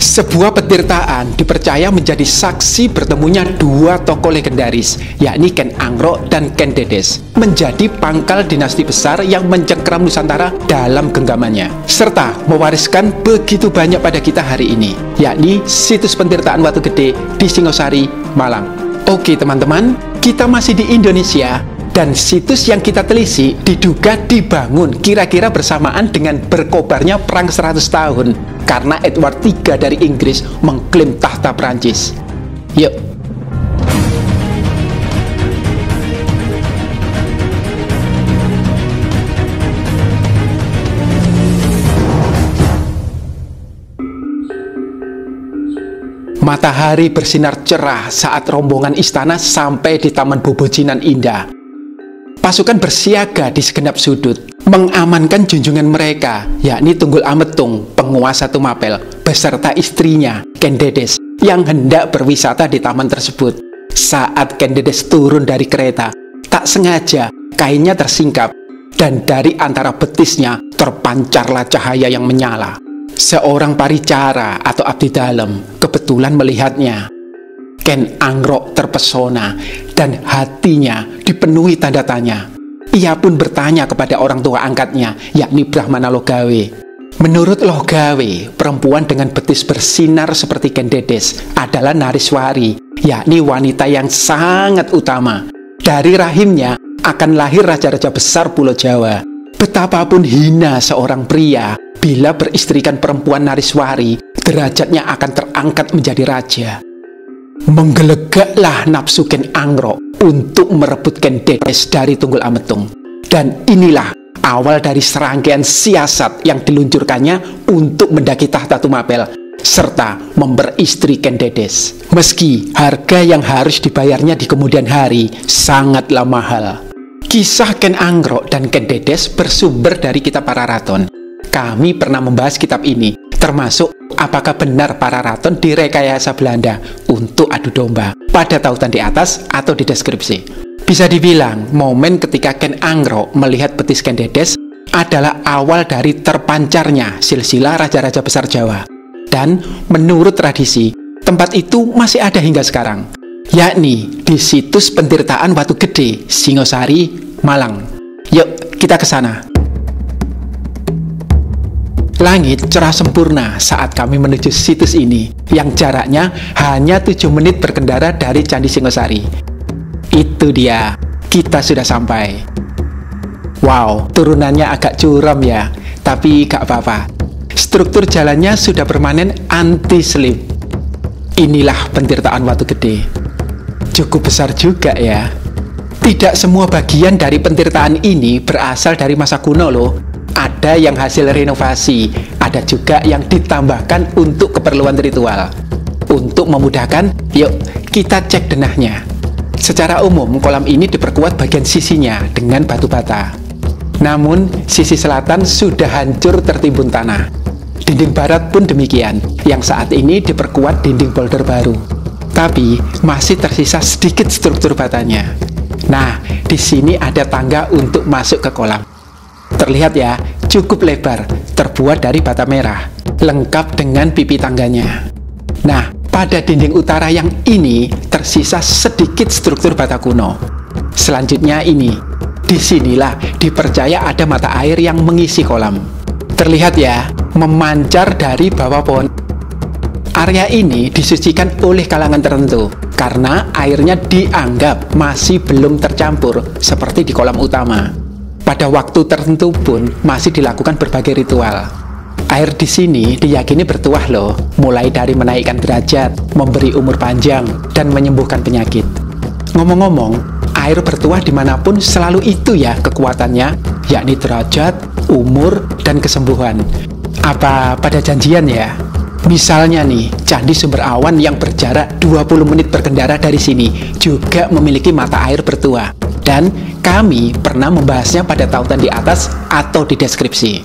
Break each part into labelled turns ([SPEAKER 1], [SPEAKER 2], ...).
[SPEAKER 1] Sebuah petirtaan dipercaya menjadi saksi bertemunya dua tokoh legendaris, yakni Ken Angrok dan Ken Dedes, menjadi pangkal dinasti besar yang mencengkeram Nusantara dalam genggamannya, serta mewariskan begitu banyak pada kita hari ini, yakni situs pentirtaan Watu Gede di Singosari, Malang. Oke teman-teman, kita masih di Indonesia, dan situs yang kita telisik diduga dibangun kira-kira bersamaan dengan berkobarnya Perang 100 tahun karena Edward III dari Inggris mengklaim tahta Prancis. Yuk. Matahari bersinar cerah saat rombongan istana sampai di Taman Bobojinan Indah. Pasukan bersiaga di segenap sudut, mengamankan junjungan mereka, yakni Tunggul Ametung, penguasa Tumapel, beserta istrinya, Ken Dedes, yang hendak berwisata di taman tersebut. Saat Ken Dedes turun dari kereta, tak sengaja kainnya tersingkap, dan dari antara betisnya terpancarlah cahaya yang menyala. Seorang paricara atau abdi dalam kebetulan melihatnya. Ken Angrok terpesona dan hatinya dipenuhi tanda tanya. Ia pun bertanya kepada orang tua angkatnya, yakni Brahmana Logawe. Menurut Logawe, perempuan dengan betis bersinar seperti Ken Dedes adalah Nariswari, yakni wanita yang sangat utama. Dari rahimnya akan lahir raja-raja besar Pulau Jawa. Betapapun hina seorang pria, bila beristrikan perempuan Nariswari, derajatnya akan terangkat menjadi raja. Menggelegaklah nafsu Ken Angrok untuk merebut Ken Dedes dari Tunggul Ametung. Dan inilah awal dari serangkaian siasat yang diluncurkannya untuk mendaki tahta Tumapel serta memperistri Ken Dedes. Meski harga yang harus dibayarnya di kemudian hari sangatlah mahal. Kisah Ken Angrok dan Ken Dedes bersumber dari kitab Pararaton. Kami pernah membahas kitab ini, termasuk apakah benar para raton direkayasa Belanda untuk adu domba pada tautan di atas atau di deskripsi. Bisa dibilang, momen ketika Ken Angrok melihat betis Ken Dedes adalah awal dari terpancarnya silsilah raja-raja besar Jawa. Dan menurut tradisi, tempat itu masih ada hingga sekarang, yakni di situs pentirtaan Watu Gede, Singosari, Malang. Yuk, kita ke sana. Langit cerah sempurna saat kami menuju situs ini, yang jaraknya hanya 7 menit berkendara dari Candi Singosari. Itu dia, kita sudah sampai. Wow, turunannya agak curam ya, tapi gak apa-apa. Struktur jalannya sudah permanen anti-slip. Inilah pentirtaan Watu Gede. Cukup besar juga ya. Tidak semua bagian dari pentirtaan ini berasal dari masa kuno loh. Ada yang hasil renovasi, ada juga yang ditambahkan untuk keperluan ritual. Untuk memudahkan, yuk kita cek denahnya. Secara umum, kolam ini diperkuat bagian sisinya dengan batu bata. Namun, sisi selatan sudah hancur tertimbun tanah. Dinding barat pun demikian, yang saat ini diperkuat dinding boulder baru. Tapi, masih tersisa sedikit struktur batanya. Nah, di sini ada tangga untuk masuk ke kolam. Terlihat ya, cukup lebar, terbuat dari bata merah, lengkap dengan pipi tangganya. Nah, pada dinding utara yang ini tersisa sedikit struktur bata kuno. Selanjutnya ini, disinilah dipercaya ada mata air yang mengisi kolam. Terlihat ya, memancar dari bawah pohon. Area ini disucikan oleh kalangan tertentu, karena airnya dianggap masih belum tercampur seperti di kolam utama. Pada waktu tertentu pun masih dilakukan berbagai ritual. Air di sini diyakini bertuah loh, mulai dari menaikkan derajat, memberi umur panjang, dan menyembuhkan penyakit. Ngomong-ngomong, air bertuah dimanapun selalu itu ya kekuatannya, yakni derajat, umur, dan kesembuhan. Apa pada janjian ya? Misalnya nih, Candi Sumber Awan yang berjarak 20 menit berkendara dari sini juga memiliki mata air bertuah. Dan kami pernah membahasnya pada tautan di atas atau di deskripsi.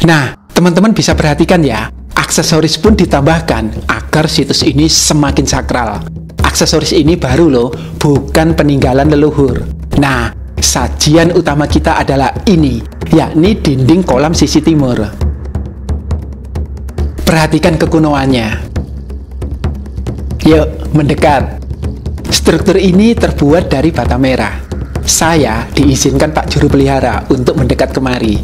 [SPEAKER 1] Nah, teman-teman bisa perhatikan ya, aksesoris pun ditambahkan agar situs ini semakin sakral. Aksesoris ini baru loh, bukan peninggalan leluhur. Nah, sajian utama kita adalah ini, yakni dinding kolam sisi timur. Perhatikan kekunoannya. Yuk, mendekat. Struktur ini terbuat dari bata merah. Saya diizinkan Pak Juru Pelihara untuk mendekat kemari.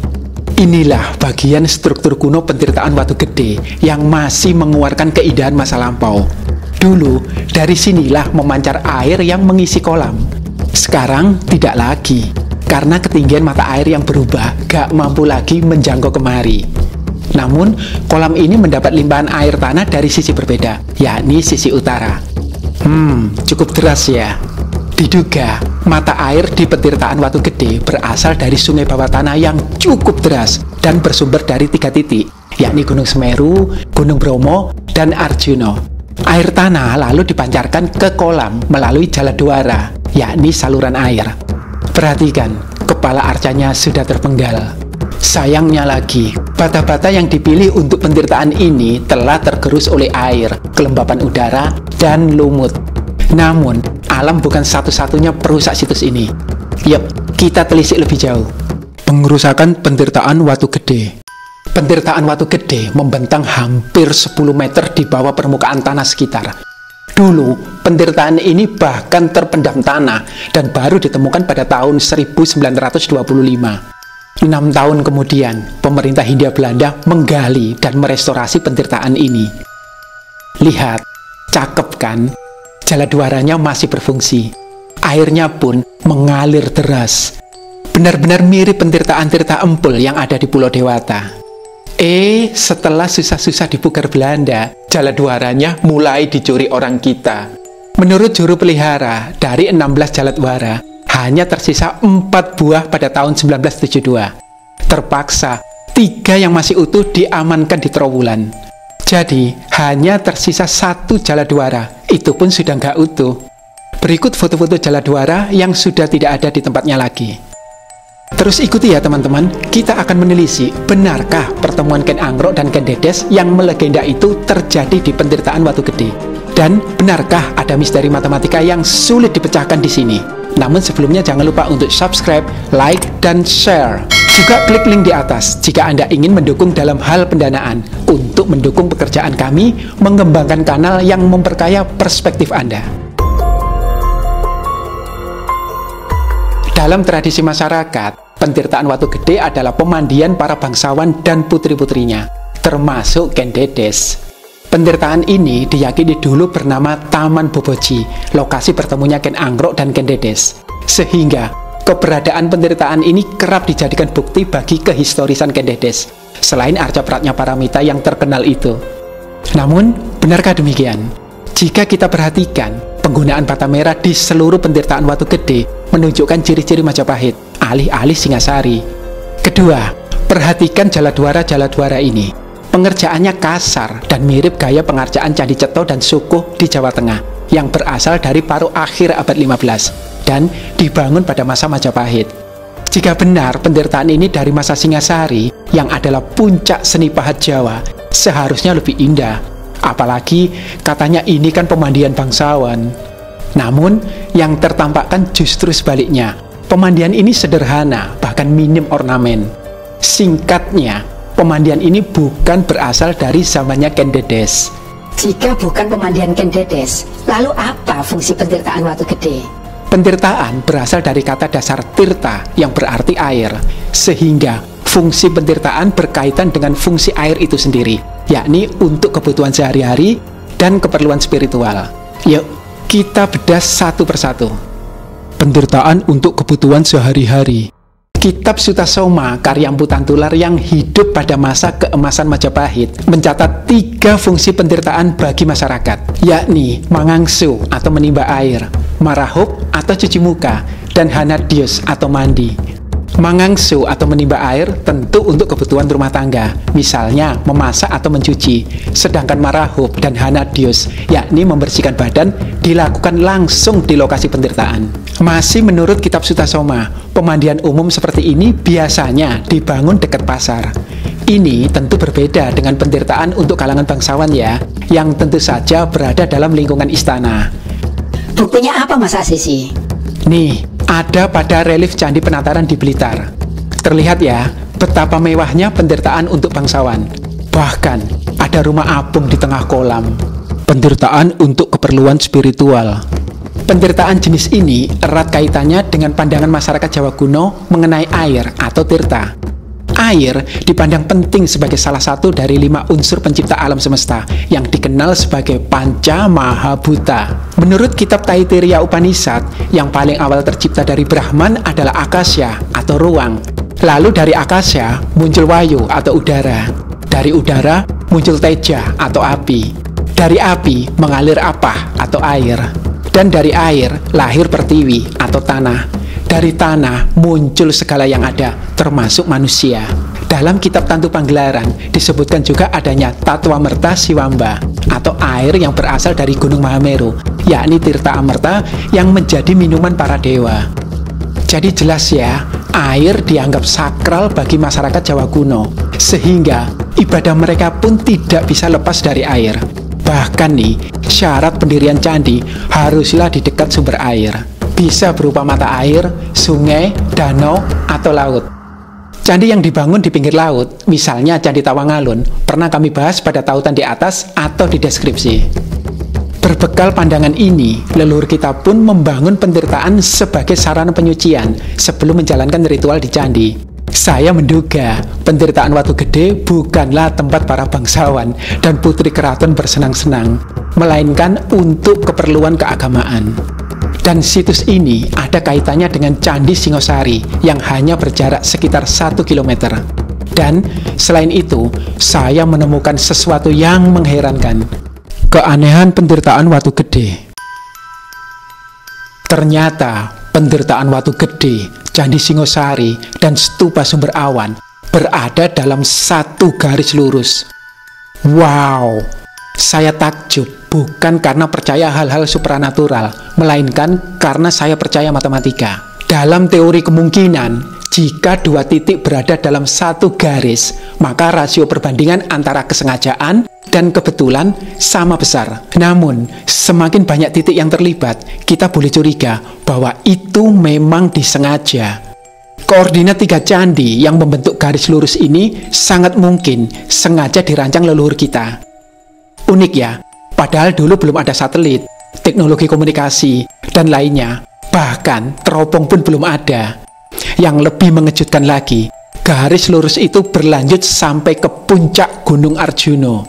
[SPEAKER 1] Inilah bagian struktur kuno pentirtaan Watu Gede yang masih mengeluarkan keindahan masa lampau. Dulu, dari sinilah memancar air yang mengisi kolam. Sekarang tidak lagi, karena ketinggian mata air yang berubah gak mampu lagi menjangkau kemari. Namun, kolam ini mendapat limpahan air tanah dari sisi berbeda, yakni sisi utara. Cukup deras ya. Diduga, mata air di pentirtaan Watu Gede berasal dari sungai bawah tanah yang cukup deras dan bersumber dari 3 titik, yakni Gunung Semeru, Gunung Bromo, dan Arjuno. Air tanah lalu dipancarkan ke kolam melalui Jaladwara, yakni saluran air. Perhatikan, kepala arcanya sudah terpenggal. Sayangnya lagi, bata-bata yang dipilih untuk pentirtaan ini telah tergerus oleh air, kelembapan udara, dan lumut. Namun, alam bukan satu-satunya perusak situs ini. Yuk, kita telisik lebih jauh. Pengerusakan pentirtaan Watu Gede. Pentirtaan Watu Gede membentang hampir 10 meter di bawah permukaan tanah sekitar. Dulu, pentirtaan ini bahkan terpendam tanah dan baru ditemukan pada tahun 1925. 6 tahun kemudian, pemerintah Hindia Belanda menggali dan merestorasi pentirtaan ini. Lihat, cakep kan? Jaladwaranya masih berfungsi. Airnya pun mengalir deras. Benar-benar mirip pentirtaan Tirta Empul yang ada di Pulau Dewata. Setelah susah-susah dipugar Belanda, Jaladwaranya mulai dicuri orang kita. Menurut juru pelihara, dari 16 Jaladwara, hanya tersisa 4 buah pada tahun 1972. Terpaksa, 3 yang masih utuh diamankan di Trowulan. Jadi, hanya tersisa 1 Jaladwara, itu pun sudah nggak utuh. Berikut foto-foto Jaladwara yang sudah tidak ada di tempatnya lagi. Terus ikuti ya teman-teman, kita akan menelisik benarkah pertemuan Ken Angrok dan Ken Dedes yang melegenda itu terjadi di pentirtaan Watu Gede? Dan benarkah ada misteri matematika yang sulit dipecahkan di sini? Namun sebelumnya jangan lupa untuk subscribe, like, dan share. Juga klik link di atas jika Anda ingin mendukung dalam hal pendanaan untuk mendukung pekerjaan kami mengembangkan kanal yang memperkaya perspektif Anda. Dalam tradisi masyarakat, pentirtaan Watu Gede adalah pemandian para bangsawan dan putri-putrinya, termasuk Ken Dedes. Pentirtaan ini diyakini dulu bernama Taman Boboji, lokasi bertemunya Ken Angrok dan Ken Dedes. Sehingga, keberadaan pentirtaan ini kerap dijadikan bukti bagi kehistorisan Ken Dedes, selain arca Pratnya Paramita yang terkenal itu. Namun, benarkah demikian? Jika kita perhatikan, penggunaan bata merah di seluruh pentirtaan Watu Gede menunjukkan ciri-ciri Majapahit, alih-alih Singasari. Kedua, perhatikan Jaladwara-Jaladwara ini. Pengerjaannya kasar dan mirip gaya pengerjaan Candi Ceto dan Sukuh di Jawa Tengah yang berasal dari paruh akhir abad 15 dan dibangun pada masa Majapahit. Jika benar pentirtaan ini dari masa Singasari yang adalah puncak seni pahat Jawa, seharusnya lebih indah. Apalagi katanya ini kan pemandian bangsawan. Namun, yang tertampakkan justru sebaliknya. Pemandian ini sederhana, bahkan minim ornamen. Singkatnya, pemandian ini bukan berasal dari zamannya Ken Dedes.
[SPEAKER 2] Jika bukan pemandian Ken Dedes, lalu apa fungsi pentirtaan Watu Gede?
[SPEAKER 1] Pentirtaan berasal dari kata dasar tirta yang berarti air, sehingga fungsi pentirtaan berkaitan dengan fungsi air itu sendiri, yakni untuk kebutuhan sehari-hari dan keperluan spiritual. Yuk, kita bedah satu persatu. Pentirtaan untuk kebutuhan sehari-hari. Kitab Sutasoma karya Empu Tantular yang hidup pada masa keemasan Majapahit mencatat 3 fungsi pentirtaan bagi masyarakat, yakni mangangsu atau menimba air, marahop atau cuci muka, dan hanadios atau mandi. Mangangsu atau menimba air tentu untuk kebutuhan rumah tangga, misalnya memasak atau mencuci. Sedangkan marahub dan hanadios, yakni membersihkan badan, dilakukan langsung di lokasi pentirtaan. Masih menurut Kitab Sutasoma, pemandian umum seperti ini biasanya dibangun dekat pasar. Ini tentu berbeda dengan pentirtaan untuk kalangan bangsawan ya, yang tentu saja berada dalam lingkungan istana.
[SPEAKER 2] Buktinya apa Mas Asisi?
[SPEAKER 1] Nih, ada pada relief Candi Penataran di Blitar. Terlihat ya, betapa mewahnya pentirtaan untuk bangsawan. Bahkan, ada rumah apung di tengah kolam. pendertaan untuk keperluan spiritual. Pendertaan jenis ini erat kaitannya dengan pandangan masyarakat Jawa kuno mengenai air atau tirta. Air dipandang penting sebagai salah satu dari 5 unsur pencipta alam semesta yang dikenal sebagai Panca Mahabhuta. Menurut kitab Taittiriya Upanishad, yang paling awal tercipta dari Brahman adalah akasya atau ruang. Lalu dari akasya muncul wayu atau udara. Dari udara muncul teja atau api. Dari api mengalir apah atau air. Dan dari air lahir pertiwi atau tanah. Dari tanah muncul segala yang ada, termasuk manusia. Dalam kitab Tantu Panggelaran disebutkan juga adanya Tatwa Merta Siwamba atau air yang berasal dari Gunung Mahameru, yakni Tirta Amerta yang menjadi minuman para dewa. Jadi jelas ya, air dianggap sakral bagi masyarakat Jawa kuno, sehingga ibadah mereka pun tidak bisa lepas dari air. Bahkan nih, syarat pendirian candi haruslah di dekat sumber air. Bisa berupa mata air, sungai, danau, atau laut. Candi yang dibangun di pinggir laut, misalnya Candi Tawangalun, pernah kami bahas pada tautan di atas atau di deskripsi. Berbekal pandangan ini, leluhur kita pun membangun pendertaan sebagai sarana penyucian sebelum menjalankan ritual di candi. Saya menduga pendertaan Watu Gede bukanlah tempat para bangsawan dan putri keraton bersenang-senang, melainkan untuk keperluan keagamaan. Dan situs ini ada kaitannya dengan Candi Singosari yang hanya berjarak sekitar 1 km. Dan selain itu, saya menemukan sesuatu yang mengherankan. Keanehan pendertaan Watu Gede. Ternyata pendertaan Watu Gede, Candi Singosari, dan Stupa Sumber Awan berada dalam satu garis lurus. Wow! Saya takjub bukan karena percaya hal-hal supranatural, melainkan karena saya percaya matematika. Dalam teori kemungkinan, jika 2 titik berada dalam satu garis, maka rasio perbandingan antara kesengajaan dan kebetulan sama besar. Namun, semakin banyak titik yang terlibat, kita boleh curiga bahwa itu memang disengaja. Koordinat 3 candi yang membentuk garis lurus ini sangat mungkin sengaja dirancang leluhur kita. Unik ya, padahal dulu belum ada satelit, teknologi komunikasi, dan lainnya. Bahkan teropong pun belum ada. Yang lebih mengejutkan lagi, garis lurus itu berlanjut sampai ke puncak Gunung Arjuno.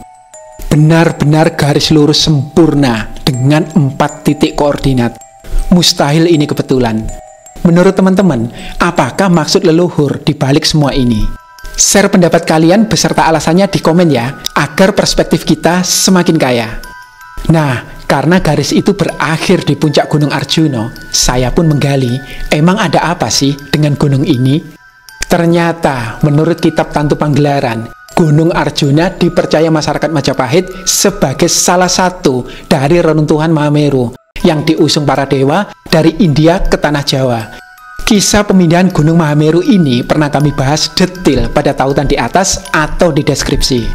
[SPEAKER 1] Benar-benar garis lurus sempurna dengan 4 titik koordinat. Mustahil ini kebetulan. Menurut teman-teman, apakah maksud leluhur di balik semua ini? Share pendapat kalian beserta alasannya di komen ya, agar perspektif kita semakin kaya. Nah, karena garis itu berakhir di puncak Gunung Arjuno, saya pun menggali, emang ada apa sih dengan gunung ini? Ternyata, menurut kitab Tantu Panggelaran, Gunung Arjuna dipercaya masyarakat Majapahit sebagai salah satu dari reruntuhan Mahameru yang diusung para dewa dari India ke Tanah Jawa. Kisah pemindahan Gunung Mahameru ini pernah kami bahas detail pada tautan di atas atau di deskripsi.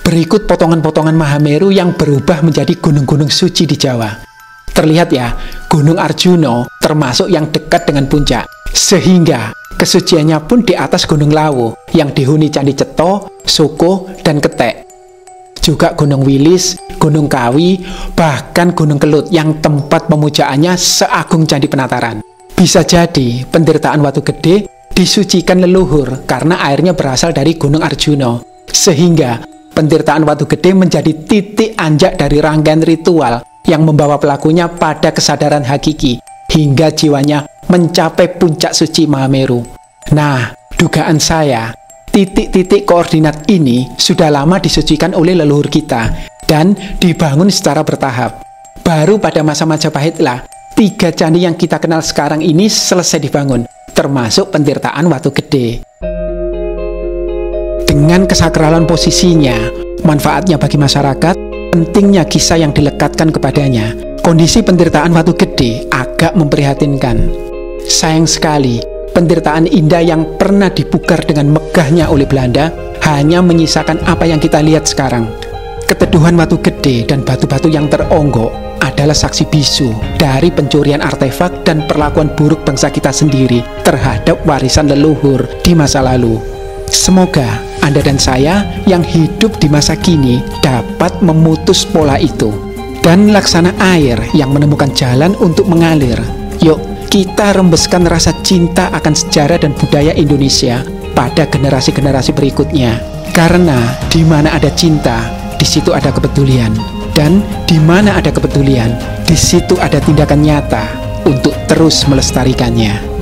[SPEAKER 1] Berikut potongan-potongan Mahameru yang berubah menjadi gunung-gunung suci di Jawa. Terlihat ya, Gunung Arjuno termasuk yang dekat dengan puncak, sehingga kesuciannya pun di atas Gunung Lawu yang dihuni Candi Cetha, Soko, dan Ketek. Juga Gunung Wilis, Gunung Kawi, bahkan Gunung Kelut yang tempat pemujaannya seagung Candi Penataran. Bisa jadi pendertaan Watu Gede disucikan leluhur karena airnya berasal dari Gunung Arjuno, sehingga pendertaan Watu Gede menjadi titik anjak dari rangkaian ritual yang membawa pelakunya pada kesadaran hakiki hingga jiwanya mencapai puncak suci Mahameru. Nah, dugaan saya, titik-titik koordinat ini sudah lama disucikan oleh leluhur kita dan dibangun secara bertahap. Baru pada masa Majapahitlah 3 candi yang kita kenal sekarang ini selesai dibangun, termasuk pendertaan Watu Gede. Dengan kesakralan posisinya, manfaatnya bagi masyarakat, pentingnya kisah yang dilekatkan kepadanya, kondisi pendertaan Watu Gede agak memprihatinkan. Sayang sekali, pendertaan indah yang pernah dipugar dengan megahnya oleh Belanda hanya menyisakan apa yang kita lihat sekarang. Keteduhan Watu Gede dan batu-batu yang teronggok adalah saksi bisu dari pencurian artefak dan perlakuan buruk bangsa kita sendiri terhadap warisan leluhur di masa lalu. Semoga Anda dan saya yang hidup di masa kini dapat memutus pola itu dan laksana air yang menemukan jalan untuk mengalir. Yuk, kita rembeskan rasa cinta akan sejarah dan budaya Indonesia pada generasi-generasi berikutnya. Karena di mana ada cinta, di situ ada kepedulian. Dan di mana ada kepedulian, di situ ada tindakan nyata untuk terus melestarikannya.